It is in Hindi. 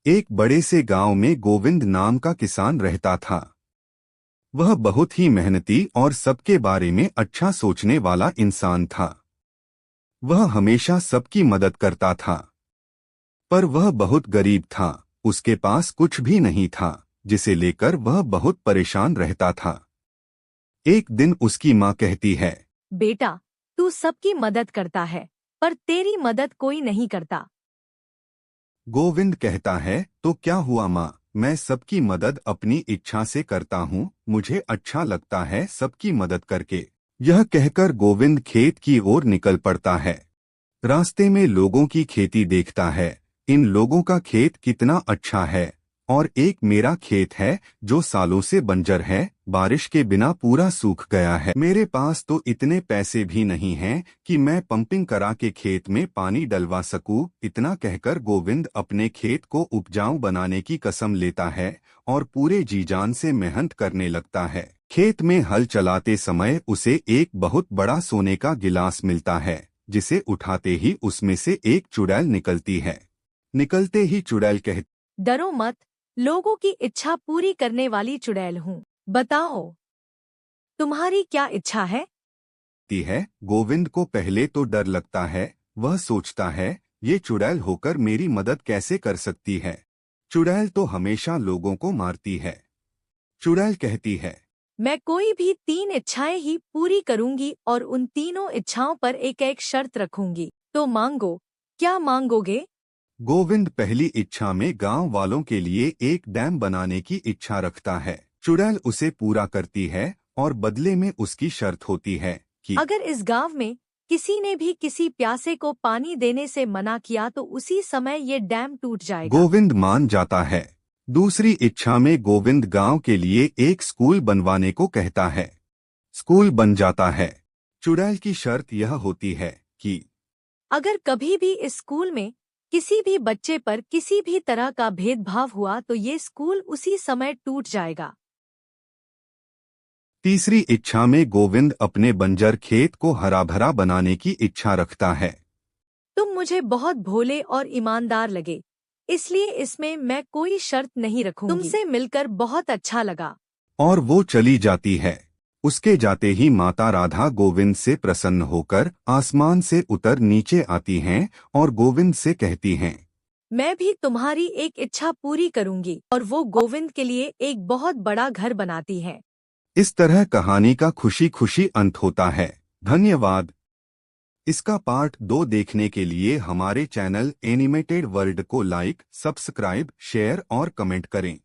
एक बड़े से गांव में गोविंद नाम का किसान रहता था। वह बहुत ही मेहनती और सबके बारे में अच्छा सोचने वाला इंसान था। वह हमेशा सबकी मदद करता था। पर वह बहुत गरीब था, उसके पास कुछ भी नहीं था, जिसे लेकर वह बहुत परेशान रहता था। एक दिन उसकी माँ कहती है, बेटा, तू सबकी मदद करता है, पर तेरी मदद कोई नहीं करता। गोविंद कहता है, तो क्या हुआ माँ, मैं सबकी मदद अपनी इच्छा से करता हूँ, मुझे अच्छा लगता है सबकी मदद करके। यह कहकर गोविंद खेत की ओर निकल पड़ता है। रास्ते में लोगों की खेती देखता है। इन लोगों का खेत कितना अच्छा है, और एक मेरा खेत है जो सालों से बंजर है, बारिश के बिना पूरा सूख गया है। मेरे पास तो इतने पैसे भी नहीं हैं कि मैं पंपिंग करा के खेत में पानी डलवा सकूं। इतना कहकर गोविंद अपने खेत को उपजाऊ बनाने की कसम लेता है और पूरे जी जान से मेहनत करने लगता है। खेत में हल चलाते समय उसे एक बहुत बड़ा सोने का गिलास मिलता है, जिसे उठाते ही उसमें से एक चुड़ैल निकलती है। निकलते ही चुड़ैल कहती डरो मत, लोगों की इच्छा पूरी करने वाली चुड़ैल हूँ। बताओ, तुम्हारी क्या इच्छा है? है। गोविंद को पहले तो डर लगता है। वह सोचता है, ये चुड़ैल होकर मेरी मदद कैसे कर सकती है। चुड़ैल तो हमेशा लोगों को मारती है। चुड़ैल कहती है, मैं कोई भी 3 इच्छाएं ही पूरी करूंगी और उन तीनों इच्छाओं पर एक एक शर्त रखूंगी। तो मांगो, क्या मांगोगे? गोविंद पहली इच्छा में गांव वालों के लिए एक डैम बनाने की इच्छा रखता है। चुड़ैल उसे पूरा करती है और बदले में उसकी शर्त होती है कि अगर इस गांव में किसी ने भी किसी प्यासे को पानी देने से मना किया तो उसी समय ये डैम टूट जाएगा। गोविंद मान जाता है। दूसरी इच्छा में गोविंद गांव के लिए एक स्कूल बनवाने को कहता है। स्कूल बन जाता है। चुड़ैल की शर्त यह होती है कि अगर कभी भी इस स्कूल में किसी भी बच्चे पर किसी भी तरह का भेदभाव हुआ तो ये स्कूल उसी समय टूट जाएगा। तीसरी इच्छा में गोविंद अपने बंजर खेत को हरा भरा बनाने की इच्छा रखता है। तुम मुझे बहुत भोले और ईमानदार लगे, इसलिए इसमें मैं कोई शर्त नहीं रखूंगी। तुमसे मिलकर बहुत अच्छा लगा। और वो चली जाती है। उसके जाते ही माता राधा गोविंद से प्रसन्न होकर आसमान से उतर नीचे आती हैं और गोविंद से कहती हैं, मैं भी तुम्हारी एक इच्छा पूरी करूंगी, और वो गोविंद के लिए एक बहुत बड़ा घर बनाती है। इस तरह कहानी का खुशी खुशी अंत होता है। धन्यवाद। इसका पार्ट 2 देखने के लिए हमारे चैनल एनिमेटेड वर्ल्ड को लाइक, सब्सक्राइब, शेयर और कमेंट करें।